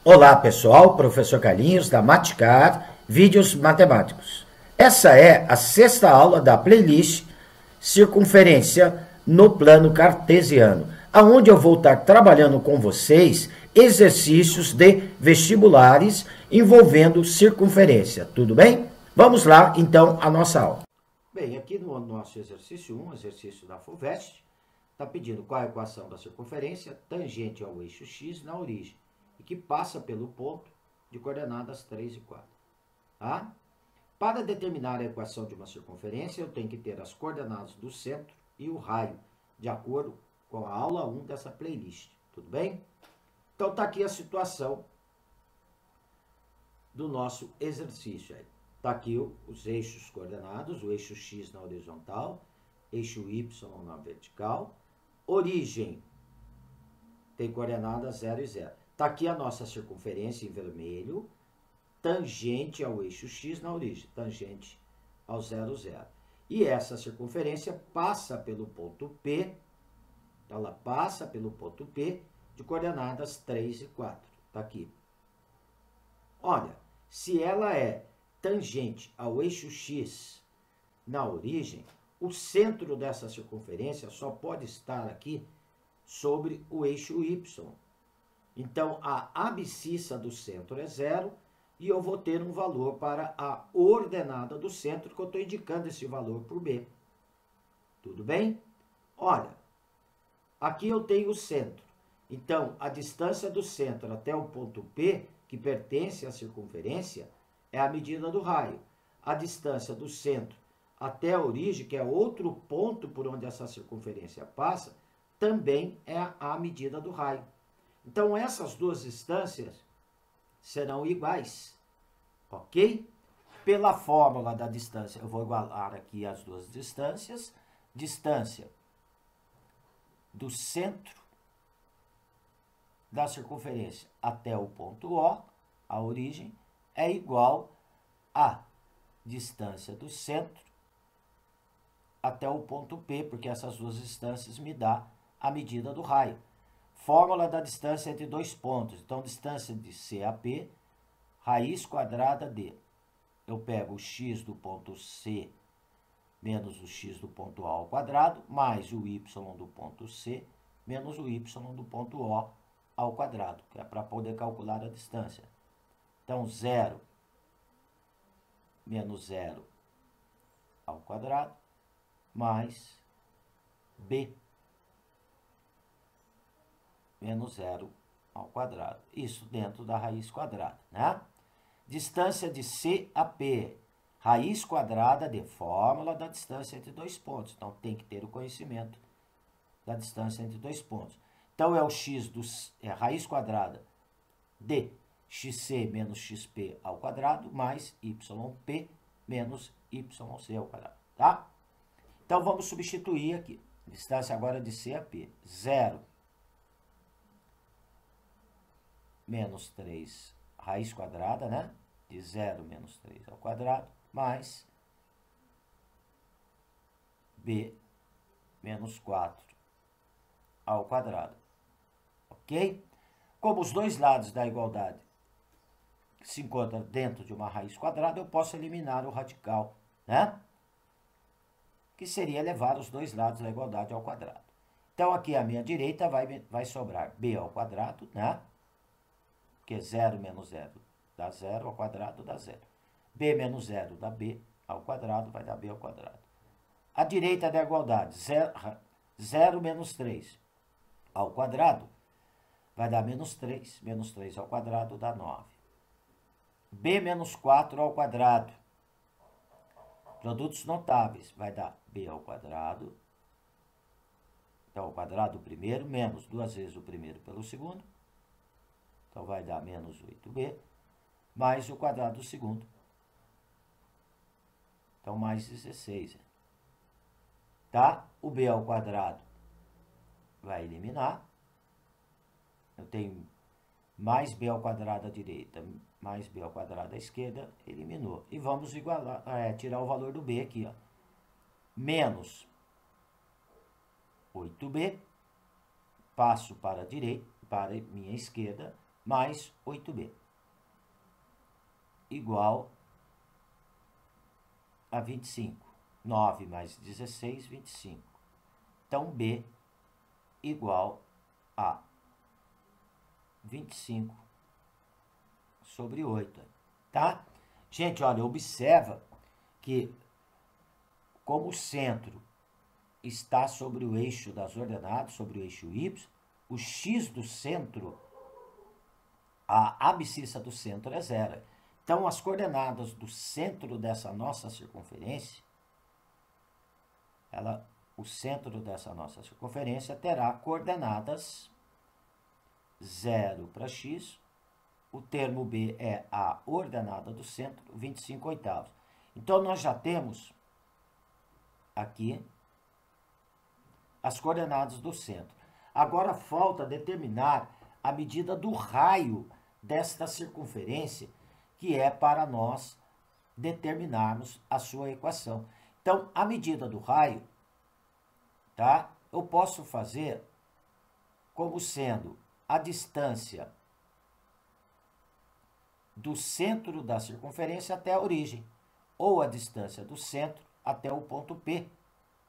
Olá pessoal, professor Carlinhos da Maticar, vídeos matemáticos. Essa é a sexta aula da playlist Circunferência no plano cartesiano, aonde eu vou estar trabalhando com vocês exercícios de vestibulares envolvendo circunferência, tudo bem? Vamos lá então a nossa aula. Bem, aqui no nosso exercício 1, exercício da FUVEST, está pedindo qual é a equação da circunferência tangente ao eixo x na origem e que passa pelo ponto de coordenadas 3 e 4. Tá? Para determinar a equação de uma circunferência, eu tenho que ter as coordenadas do centro e o raio, de acordo com a aula 1 dessa playlist. Tudo bem? Então, está aqui a situação do nosso exercício. Está aqui os eixos coordenados, o eixo x na horizontal, eixo y na vertical, origem tem coordenadas 0 e 0. Está aqui a nossa circunferência em vermelho, tangente ao eixo x na origem, tangente ao 0, 0. E essa circunferência passa pelo ponto P, ela passa pelo ponto P de coordenadas 3 e 4. Está aqui. Olha, se ela é tangente ao eixo x na origem, o centro dessa circunferência só pode estar aqui sobre o eixo y. Então, a abscissa do centro é 0 e eu vou ter um valor para a ordenada do centro, que eu estou indicando esse valor por B. Tudo bem? Olha, aqui eu tenho o centro. Então, a distância do centro até o ponto P, que pertence à circunferência, é a medida do raio. A distância do centro até a origem, que é outro ponto por onde essa circunferência passa, também é a medida do raio. Então, essas duas distâncias serão iguais, ok? Pela fórmula da distância, eu vou igualar aqui as duas distâncias. Distância do centro da circunferência até o ponto O, a origem, é igual a distância do centro até o ponto P, porque essas duas distâncias me dão a medida do raio. Fórmula da distância entre dois pontos. Então, distância de C a P, raiz quadrada de... Eu pego o x do ponto C menos o x do ponto A ao quadrado, mais o y do ponto C, menos o y do ponto O ao quadrado, que é para poder calcular a distância. Então, 0 menos 0 ao quadrado, mais B menos 0 ao quadrado. Isso dentro da raiz quadrada, né? Distância de C a P, raiz quadrada de fórmula da distância entre dois pontos. Então, tem que ter o conhecimento da distância entre dois pontos. Então, é o x é a raiz quadrada de xc menos xp ao quadrado, mais yp menos yc ao quadrado, tá? Então, vamos substituir aqui. Distância agora de C a P. 0 menos 3 raiz quadrada, né? De 0 menos 3 ao quadrado, mais B menos 4 ao quadrado. Ok? Como os dois lados da igualdade se encontram dentro de uma raiz quadrada, eu posso eliminar o radical, né? Que seria levar os dois lados da igualdade ao quadrado. Então, aqui à minha direita vai sobrar B ao quadrado, né? Porque 0 menos 0 dá 0 ao quadrado, dá 0. B menos 0 dá B ao quadrado, vai dar B ao quadrado. A direita da igualdade, 0 menos 3 ao quadrado, vai dar menos 3. Menos 3 ao quadrado dá 9. B menos 4 ao quadrado. Produtos notáveis, vai dar B ao quadrado. Então, ao quadrado do primeiro, menos 2 vezes o primeiro pelo segundo. Então, vai dar menos 8b, mais o quadrado do segundo. Então, mais 16. Tá? O b ao quadrado vai eliminar. Eu tenho mais b ao quadrado à direita, mais b ao quadrado à esquerda, eliminou. E vamos igualar, tirar o valor do b aqui, ó. Menos 8b, passo para a direita, para a minha esquerda, mais 8b, igual a 25. 9 mais 16, 25. Então, b igual a 25 sobre 8, tá? Gente, olha, observa que como o centro está sobre o eixo das ordenadas, sobre o eixo y, o x do centro, a abscissa do centro é zero. Então, as coordenadas do centro dessa nossa circunferência, o centro dessa nossa circunferência terá coordenadas 0 para x, o termo b é a ordenada do centro, 25 oitavos. Então, nós já temos aqui as coordenadas do centro. Agora, falta determinar a medida do raio desta circunferência, que é para nós determinarmos a sua equação. Então, a medida do raio, tá? Eu posso fazer como sendo a distância do centro da circunferência até a origem, ou a distância do centro até o ponto P,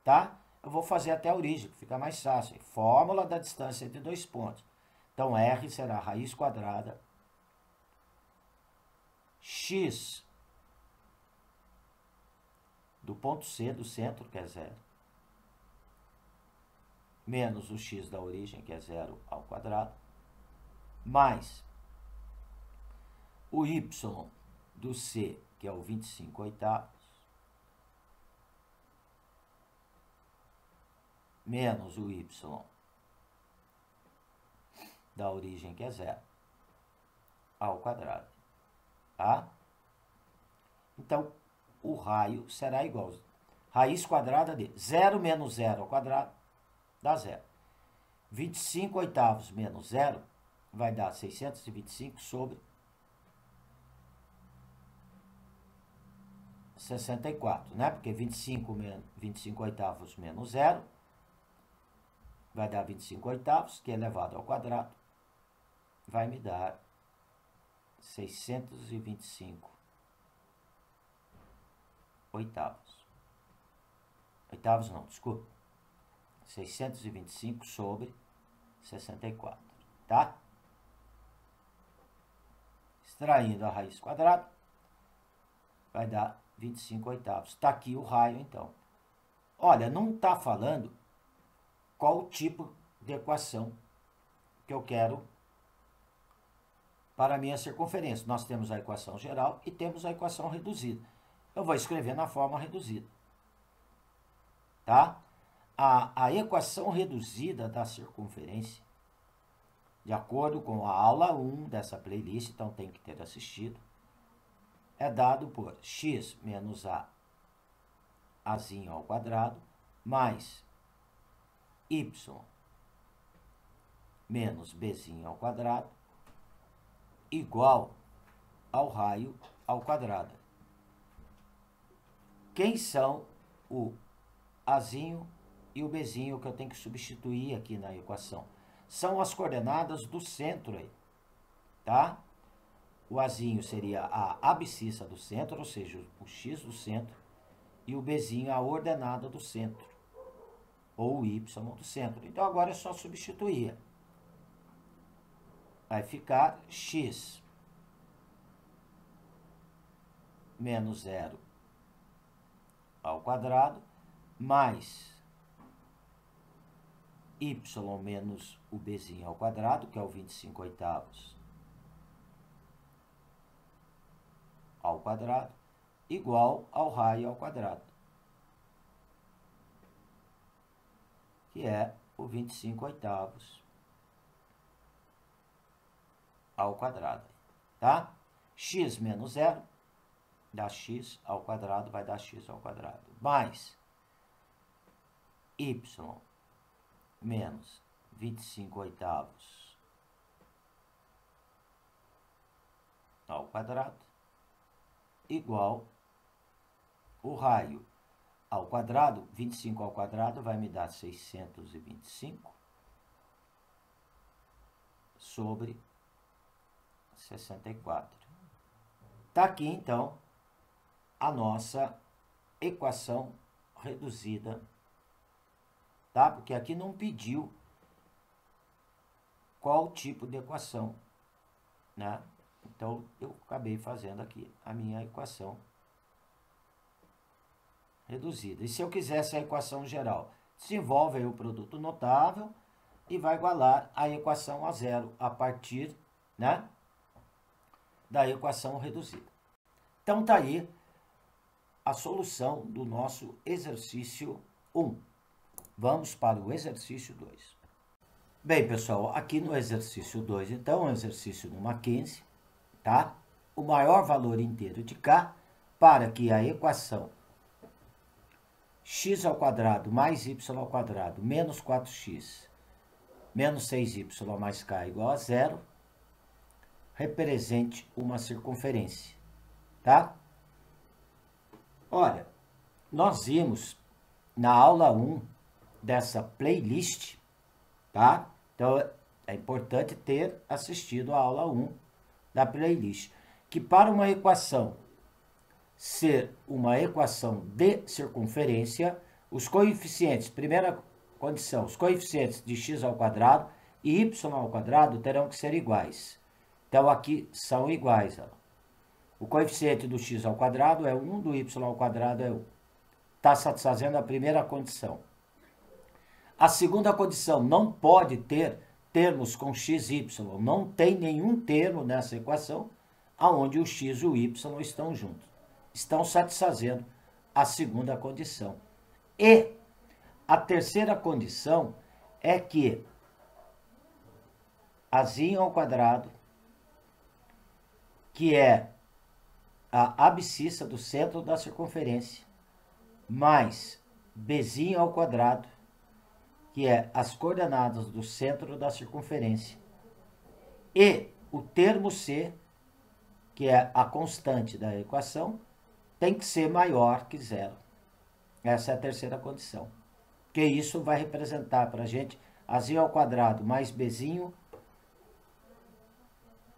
tá? Eu vou fazer até a origem, que fica mais fácil. Fórmula da distância entre dois pontos. Então, R será raiz quadrada x do ponto C, do centro, que é 0, menos o x da origem, que é 0 ao quadrado, mais o y do C, que é o 25 oitavos, menos o y da origem, que é 0, ao quadrado, tá? Então, o raio será igual a raiz quadrada de 0 menos 0 ao quadrado, dá 0. 25 oitavos menos 0 vai dar 625 sobre 64, né? Porque 25 oitavos menos 0 vai dar 25 oitavos, que elevado ao quadrado vai me dar 625 oitavos. Oitavos não, desculpa. 625 sobre 64, tá? Extraindo a raiz quadrada, vai dar 25 oitavos. Está aqui o raio, então. Olha, não está falando qual o tipo de equação que eu quero para a minha circunferência. Nós temos a equação geral e temos a equação reduzida. Eu vou escrever na forma reduzida, tá? A equação reduzida da circunferência, de acordo com a aula 1 dessa playlist, então tem que ter assistido, é dado por x menos azinho ao quadrado, mais y menos bzinho ao quadrado, igual ao raio ao quadrado. Quem são o azinho e o bzinho que eu tenho que substituir aqui na equação? São as coordenadas do centro aí, tá? O azinho seria a abscissa do centro, ou seja, o x do centro, e o bzinho a ordenada do centro, ou o y do centro. Então, agora é só substituir. Vai ficar x menos 0 ao quadrado, mais y menos o bzinho ao quadrado, que é o 25 oitavos ao quadrado, igual ao raio ao quadrado, que é o 25 oitavos ao quadrado, tá? X menos 0 dá x ao quadrado, vai dar x ao quadrado, mais y menos 25 oitavos ao quadrado, igual o raio ao quadrado, 25 ao quadrado vai me dar 625 sobre 64. Tá aqui, então, a nossa equação reduzida, tá? Porque aqui não pediu qual tipo de equação, né? Então, eu acabei fazendo aqui a minha equação reduzida. E se eu quisesse a equação geral? Desenvolve aí o produto notável e vai igualar a equação a zero a partir, né, da equação reduzida. Então, tá aí a solução do nosso exercício 1. Vamos para o exercício 2. Bem, pessoal, aqui no exercício 2, então, exercício número 15, tá? O maior valor inteiro de K para que a equação x ao quadrado mais y ao quadrado menos 4x menos 6y mais k igual a zero represente uma circunferência, tá? Olha, nós vimos na aula 1 dessa playlist, tá? Então, é importante ter assistido a aula 1 da playlist, que para uma equação ser uma equação de circunferência, os coeficientes, primeira condição, os coeficientes de x ao quadrado e y ao quadrado terão que ser iguais. Então, aqui são iguais. Ó. O coeficiente do x ao quadrado é 1, do y ao quadrado é 1. Está satisfazendo a primeira condição. A segunda condição, não pode ter termos com x e y. Não tem nenhum termo nessa equação onde o x e o y estão juntos. Estão satisfazendo a segunda condição. E a terceira condição é que azinho ao quadrado, que é a abscissa do centro da circunferência, mais bzinho ao quadrado, que é as coordenadas do centro da circunferência, e o termo C, que é a constante da equação, tem que ser maior que zero. Essa é a terceira condição. Porque isso vai representar para a gente azinho ao quadrado mais bzinho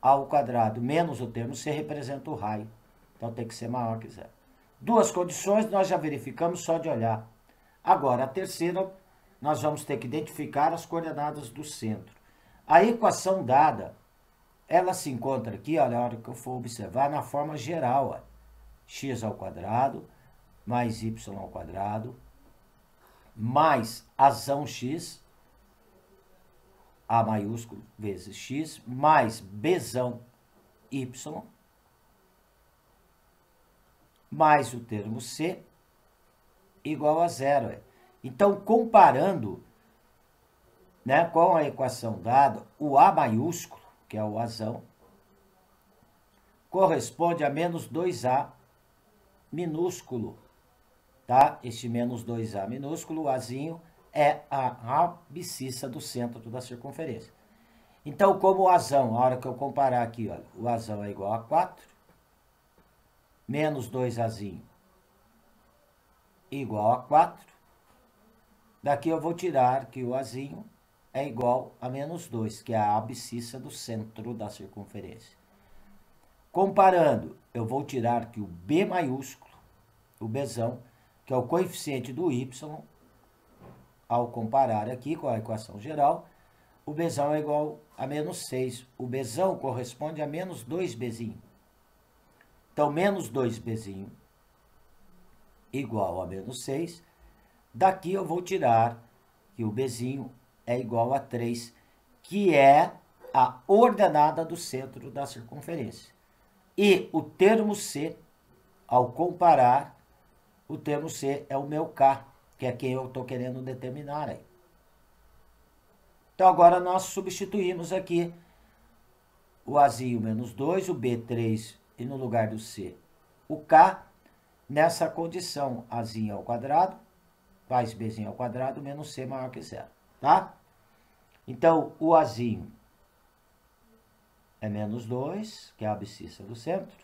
ao quadrado menos o termo C representa o raio. Então tem que ser maior que zero. Duas condições nós já verificamos só de olhar. Agora, a terceira, nós vamos ter que identificar as coordenadas do centro. A equação dada, ela se encontra aqui, olha, a hora que eu for observar, na forma geral. Ó. X ao quadrado mais y ao quadrado mais azão x, A maiúsculo vezes x, mais bzão y, mais o termo C, igual a zero. Então, comparando, né, com a equação dada, o A maiúsculo, que é o azão, corresponde a menos 2A minúsculo, tá? Este menos 2A minúsculo, o Azinho, é a abscissa do centro da circunferência. Então, como o azão, a hora que eu comparar aqui, olha, o azão é igual a 4, menos 2Azinho igual a 4, daqui eu vou tirar que o Azinho é igual a menos 2, que é a abscissa do centro da circunferência. Comparando, eu vou tirar que o B maiúsculo, o Bzão, que é o coeficiente do Y, ao comparar aqui com a equação geral, o Bzão é igual a menos 6. O Bzão corresponde a menos 2Bzinho. Então, menos 2Bzinho igual a menos 6. Daqui eu vou tirar que o Bzinho é igual a 3, que é a ordenada do centro da circunferência. E o termo C, ao comparar, o termo C é o meu K, que é quem eu estou querendo determinar aí. Então, agora nós substituímos aqui o Azinho menos 2, o B 3 e no lugar do C o K, nessa condição Azinho ao quadrado, mais Bzinho ao quadrado, menos C maior que zero, tá? Então, o Azinho é menos 2, que é a abscissa do centro,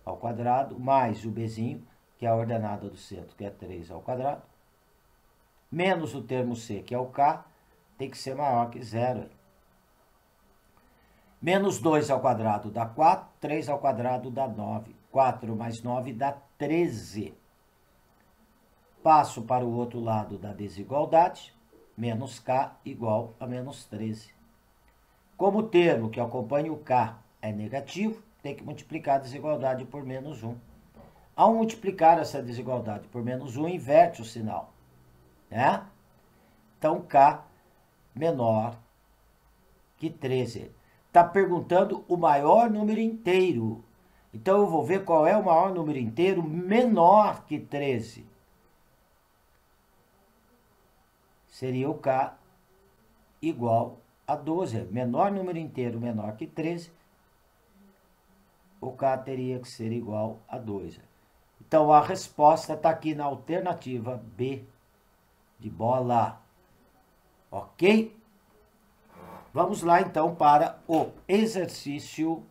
ao quadrado, mais o Bzinho, que é a ordenada do centro, que é 3 ao quadrado, menos o termo C, que é o K, tem que ser maior que zero. Menos 2 ao quadrado dá 4, 3 ao quadrado dá 9. 4 mais 9 dá 13. Passo para o outro lado da desigualdade, menos k igual a menos 13. Como o termo que acompanha o k é negativo, tem que multiplicar a desigualdade por menos 1. Ao multiplicar essa desigualdade por menos 1, inverte o sinal, né? Então, k menor que 13. Está perguntando o maior número inteiro. Então, eu vou ver qual é o maior número inteiro menor que 13. Seria o k igual a 12. Menor número inteiro menor que 13. O k teria que ser igual a 2. Então, a resposta está aqui na alternativa B, de bola. Ok? Vamos lá, então, para o exercício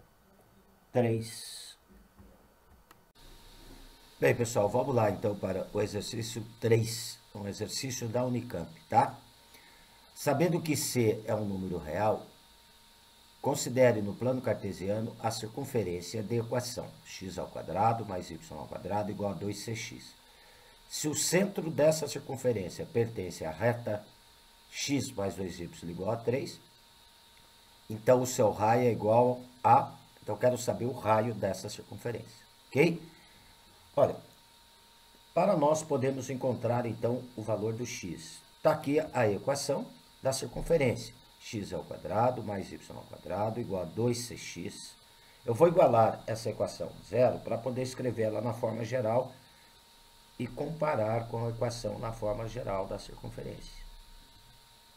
3. Bem, pessoal, vamos lá, então, para o exercício 3. Um exercício da Unicamp, tá? Sabendo que C é um número real, considere no plano cartesiano a circunferência da equação x² mais y² igual a 2cx. Se o centro dessa circunferência pertence à reta x mais 2y igual a 3, então o seu raio é igual a... Então, eu quero saber o raio dessa circunferência, ok? Olha, para nós podemos encontrar, então, o valor do x. Está aqui a equação da circunferência. x² mais y² igual a 2cx. Eu vou igualar essa equação zero para poder escrevê-la na forma geral e comparar com a equação na forma geral da circunferência.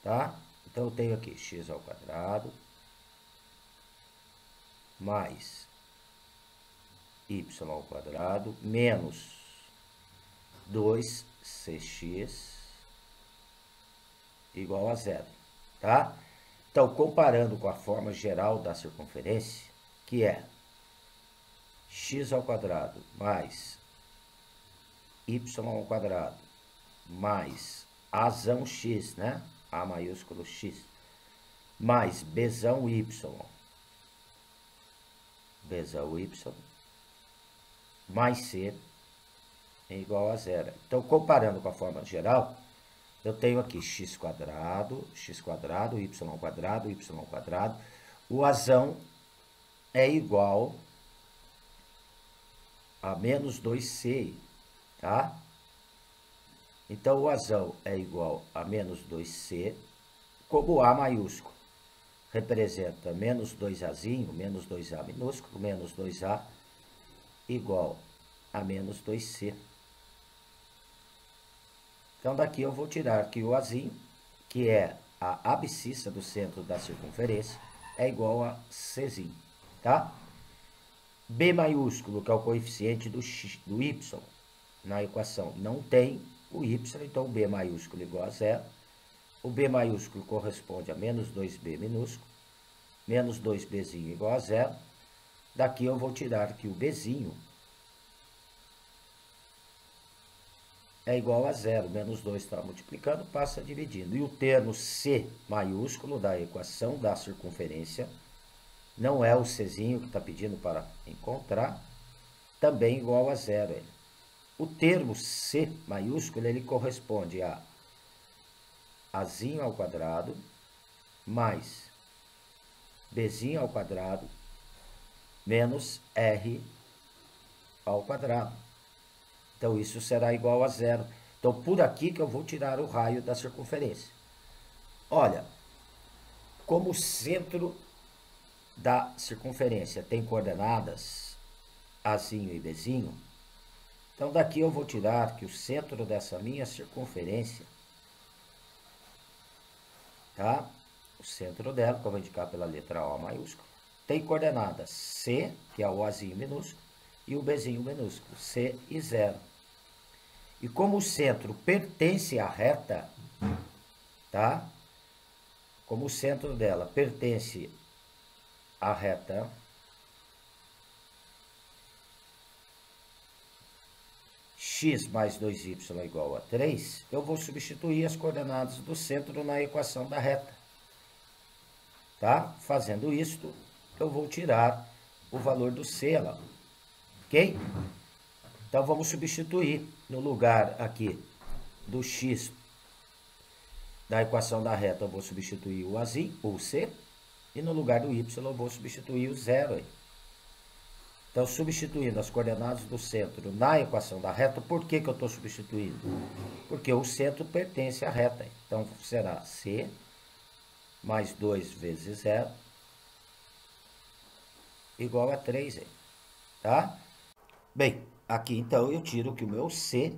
Tá? Então, eu tenho aqui x² mais y² menos 2cx igual a zero, tá? Então, comparando com a forma geral da circunferência, que é x² mais y² mais azão x, né? A maiúsculo x, mais bzão y, mais c é igual a zero. Então, comparando com a forma geral, eu tenho aqui x², y². O azão é igual a menos 2c, tá? Então, o azão é igual a menos 2c, como A maiúsculo representa menos 2azinho, menos 2a minúsculo, menos 2a igual a menos 2c. Então, daqui eu vou tirar que o azinho, que é a abscissa do centro da circunferência, é igual a czinho, tá? B maiúsculo, que é o coeficiente do y na equação, não tem o y, então B maiúsculo igual a zero. O B maiúsculo corresponde a menos 2b minúsculo, menos 2bzinho igual a zero. Daqui eu vou tirar que o bzinho é igual a zero, menos 2 está multiplicando, passa dividindo. E o termo C maiúsculo da equação da circunferência, não é o Czinho que está pedindo para encontrar, também igual a zero. O termo C maiúsculo, ele corresponde a Azinho ao quadrado, mais Bzinho ao quadrado, menos R ao quadrado. Então, isso será igual a zero. Então, por aqui que eu vou tirar o raio da circunferência. Olha, como o centro da circunferência tem coordenadas Azinho e Bzinho, então daqui eu vou tirar que o centro dessa minha circunferência, tá? O centro dela, que eu vou indicar pela letra O maiúscula, tem coordenadas C, que é o Azinho minúsculo, e o Bzinho minúsculo, C e 0. E como o centro pertence à reta, tá? Como o centro dela pertence à reta x mais 2y igual a 3, eu vou substituir as coordenadas do centro na equação da reta. Tá? Fazendo isto, eu vou tirar o valor do C lá, ok? Então vamos substituir no lugar aqui do x da equação da reta, eu vou substituir o Azinho, o C, e no lugar do y eu vou substituir o zero aí. Então, substituindo as coordenadas do centro na equação da reta, por que eu estou substituindo? Porque o centro pertence à reta. Então, será C mais 2 vezes 0 igual a 3, aí, tá? Bem, aqui então eu tiro que o meu C,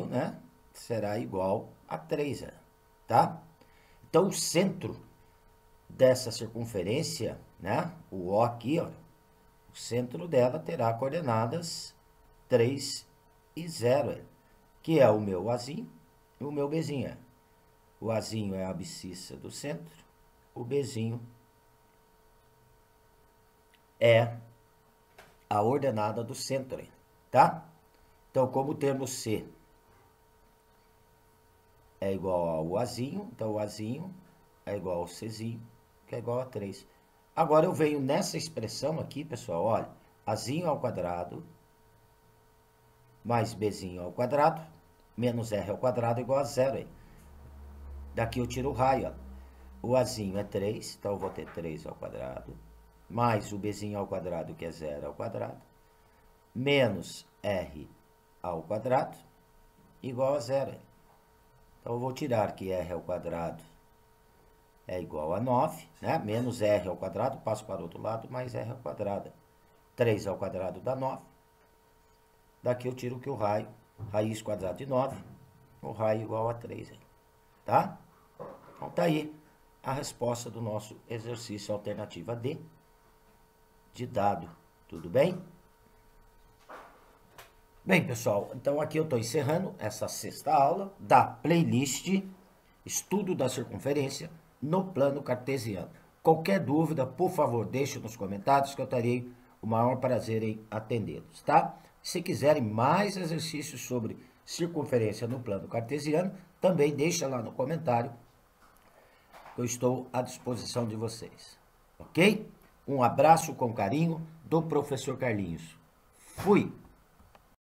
né, será igual a 3, tá? Então, o centro dessa circunferência, né, o O aqui, ó, o centro dela terá coordenadas 3 e 0, que é o meu Azinho e o meu Bzinho. O Azinho é a abscissa do centro, o Bzinho é a ordenada do centro, tá? Então, como o termo C é igual ao Azinho, então o Azinho é igual ao Czinho, que é igual a 3. Agora eu venho nessa expressão aqui, pessoal, olha, Azinho ao quadrado mais Bzinho ao quadrado menos R ao quadrado igual a 0. Aí. Daqui eu tiro o raio, ó. O Azinho é 3, então eu vou ter 3 ao quadrado, mais o Bzinho ao quadrado, que é 0 ao quadrado, menos R ao quadrado, igual a 0. Aí. Então eu vou tirar que R ao quadrado é igual a 9, né? Menos R ao quadrado, passo para o outro lado, mais R ao quadrado. 3 ao quadrado dá 9. Daqui eu tiro que o raio, raiz quadrada de 9, o raio igual a 3, tá? Então tá aí a resposta do nosso exercício alternativa D, de dado, tudo bem? Bem, pessoal, então aqui eu estou encerrando essa 6ª aula da playlist Estudo da Circunferência no Plano Cartesiano. Qualquer dúvida, por favor, deixe nos comentários que eu terei o maior prazer em atendê-los, tá? Se quiserem mais exercícios sobre circunferência no plano cartesiano, também deixa lá no comentário. Eu estou à disposição de vocês, ok? Um abraço com carinho do professor Carlinhos. Fui!